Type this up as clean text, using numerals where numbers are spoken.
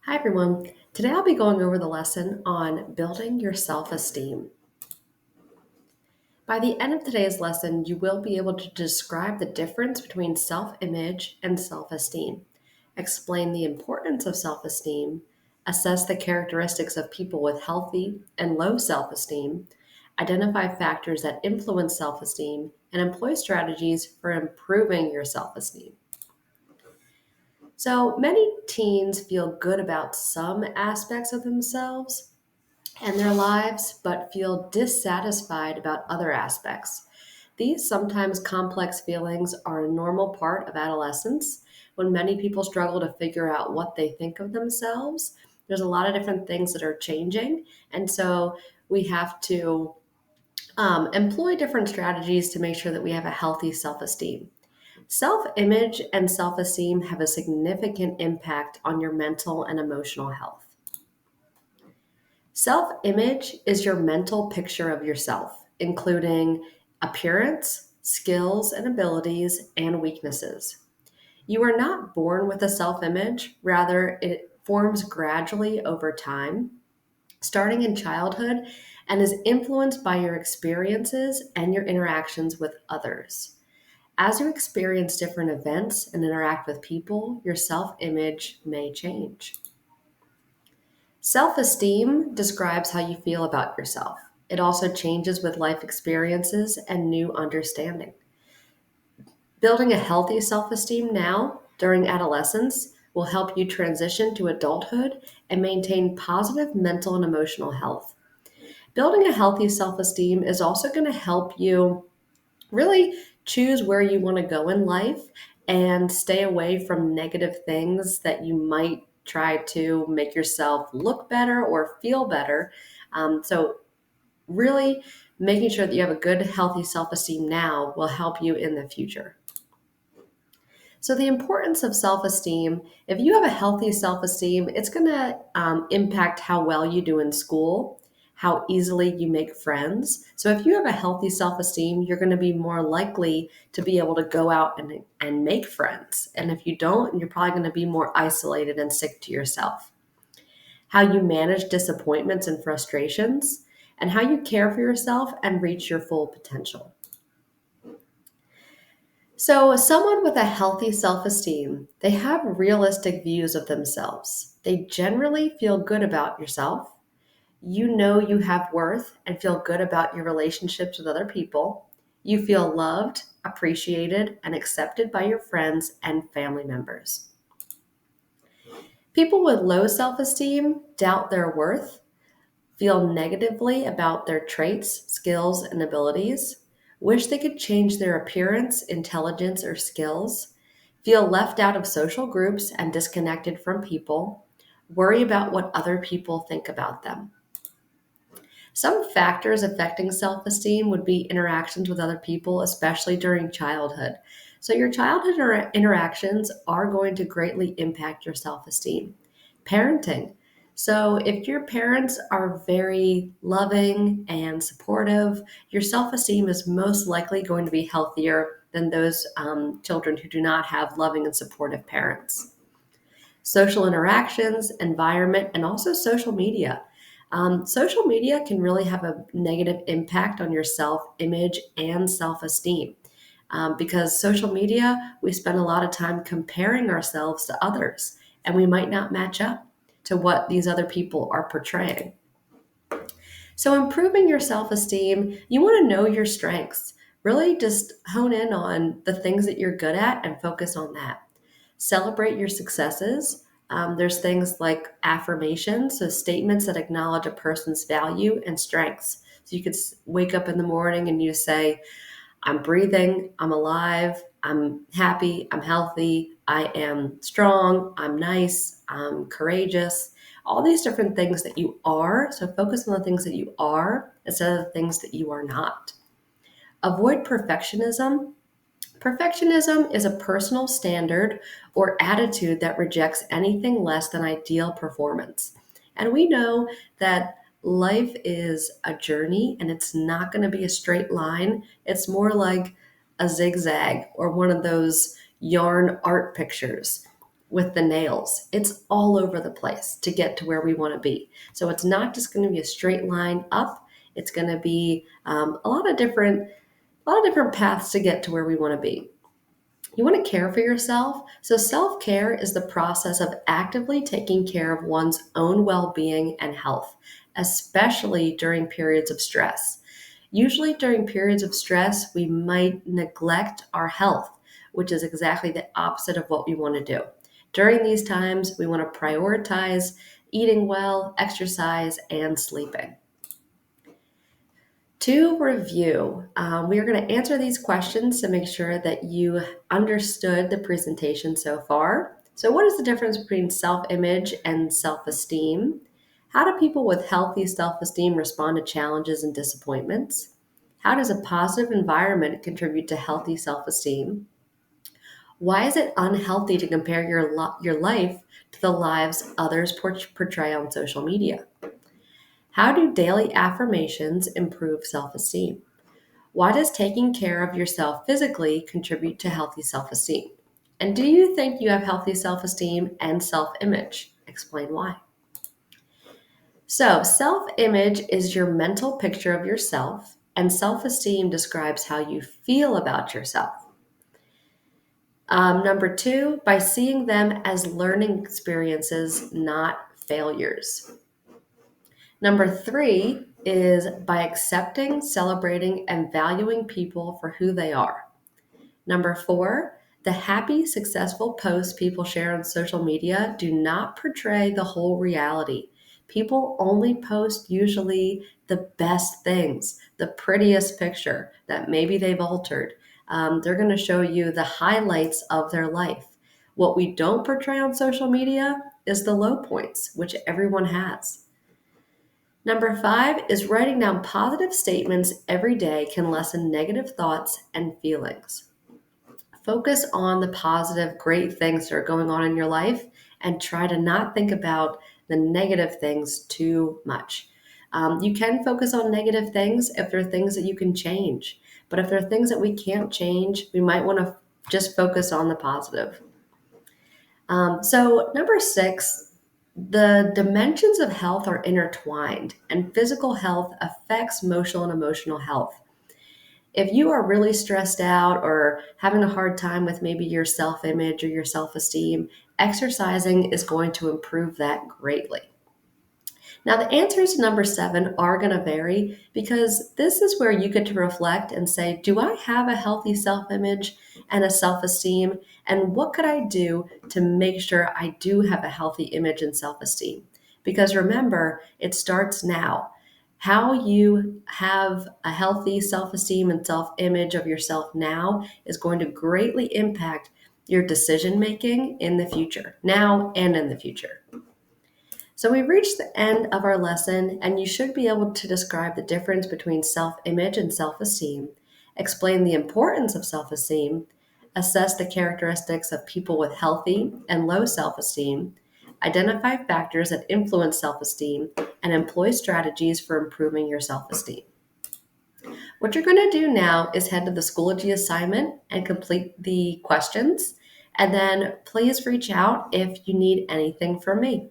Hi everyone. Today I'll be going over the lesson on building your self-esteem. By the end of today's lesson, you will be able to describe the difference between self-image and self-esteem, explain the importance of self-esteem, assess the characteristics of people with healthy and low self-esteem, identify factors that influence self-esteem, and employ strategies for improving your self-esteem. So many teens feel good about some aspects of themselves and their lives, but feel dissatisfied about other aspects. These sometimes complex feelings are a normal part of adolescence when many people struggle to figure out what they think of themselves. There's a lot of different things that are changing, and so we have to employ different strategies to make sure that we have a healthy self esteem. Self image and self esteem have a significant impact on your mental and emotional health. Self image is your mental picture of yourself, including appearance, skills and abilities, and weaknesses. You are not born with a self image, rather, it forms gradually over time, starting in childhood, and is influenced by your experiences and your interactions with others. As you experience different events and interact with people, your self image may change. Self esteem describes how you feel about yourself. It also changes with life experiences and new understanding. Building a healthy self esteem now during adolescence will help you transition to adulthood and maintain positive mental and emotional health. Building a healthy self esteem is also going to help you really choose where you want to go in life and stay away from negative things that you might try to make yourself look better or feel better. So, really making sure that you have a good, healthy self esteem now will help you in the future. So, the importance of self esteem, if you have a healthy self esteem, it's going to impact how well you do in school, how easily you make friends. So, if you have a healthy self esteem, you're going to be more likely to be able to go out and make friends. And if you don't, you're probably going to be more isolated and sick to yourself. How you manage disappointments and frustrations, and how you care for yourself and reach your full potential. So, someone with a healthy self esteem, they have realistic views of themselves. They generally feel good about yourself. You know you have worth and feel good about your relationships with other people. You feel loved, appreciated, and accepted by your friends and family members. People with low self esteem doubt their worth, feel negatively about their traits, skills, and abilities, wish they could change their appearance, intelligence, or skills, feel left out of social groups and disconnected from people, worry about what other people think about them. Some factors affecting self esteem would be interactions with other people, especially during childhood. So, your childhood interactions are going to greatly impact your self esteem. Parenting. So, if your parents are very loving and supportive, your self esteem is most likely going to be healthier than those children who do not have loving and supportive parents. Social interactions, environment, and also social media. Social media can really have a negative impact on your self image and self esteem. Because social media, we spend a lot of time comparing ourselves to others, and we might not match up to what these other people are portraying. So, improving your self esteem, you want to know your strengths. Really just hone in on the things that you're good at and focus on that. Celebrate your successes. There's things like affirmations, so statements that acknowledge a person's value and strengths. So, you could wake up in the morning and you say, I'm breathing, I'm alive, I'm happy, I'm healthy, I am strong, I'm nice, I'm courageous. All these different things that you are. So focus on the things that you are instead of the things that you are not. Avoid perfectionism. Perfectionism is a personal standard or attitude that rejects anything less than ideal performance. And we know that life is a journey and it's not going to be a straight line. It's more like a zigzag or one of those yarn art pictures. with the nails. It's all over the place to get to where we want to be. So it's not just going to be a straight line up. It's going to be a lot of different paths to get to where we want to be. You want to care for yourself. So self care is the process of actively taking care of one's own well being and health, especially during periods of stress. Usually, during periods of stress, we might neglect our health, which is exactly the opposite of what we want to do. During these times, we want to prioritize eating well, exercise, and sleeping. To review, we are going to answer these questions to make sure that you understood the presentation so far. So, what is the difference between self image and self esteem? How do people with healthy self esteem respond to challenges and disappointments? How does a positive environment contribute to healthy self esteem? Why is it unhealthy to compare your life to the lives others portray on social media? How do daily affirmations improve self esteem? Why does taking care of yourself physically contribute to healthy self esteem? And do you think you have healthy self esteem and self image? Explain why. So, self image is your mental picture of yourself, and self esteem describes how you feel about yourself. Number two, by seeing them as learning experiences, not failures. Number three is by accepting, celebrating, and valuing people for who they are. Number four, the happy, successful posts people share on social media do not portray the whole reality. People only post usually the best things, the prettiest picture that maybe they've altered. They're going to show you the highlights of their life. What we don't portray on social media is the low points, which everyone has. Number five is writing down positive statements every day can lessen negative thoughts and feelings. Focus on the positive, great things that are going on in your life and try to not think about the negative things too much. You can focus on negative things if there are things that you can change. But if there are things that we can't change, we might want to just focus on the positive. So, number six, the dimensions of health are intertwined, and physical health affects emotional health. If you are really stressed out or having a hard time with maybe your self image or your self esteem, exercising is going to improve that greatly. Now, the answers to number seven are going to vary because this is where you get to reflect and say, do I have a healthy self image and a self esteem? And what could I do to make sure I do have a healthy image and self esteem? Because remember, it starts now. How you have a healthy self esteem and self image of yourself now is going to greatly impact your decision making in the future, now and in the future. So we've reached the end of our lesson, and you should be able to describe the difference between self image and self esteem, explain the importance of self esteem, assess the characteristics of people with healthy and low self esteem, identify factors that influence self esteem, and employ strategies for improving your self esteem. What you're going to do now is head to the Schoology assignment and complete the questions, and then please reach out if you need anything from me.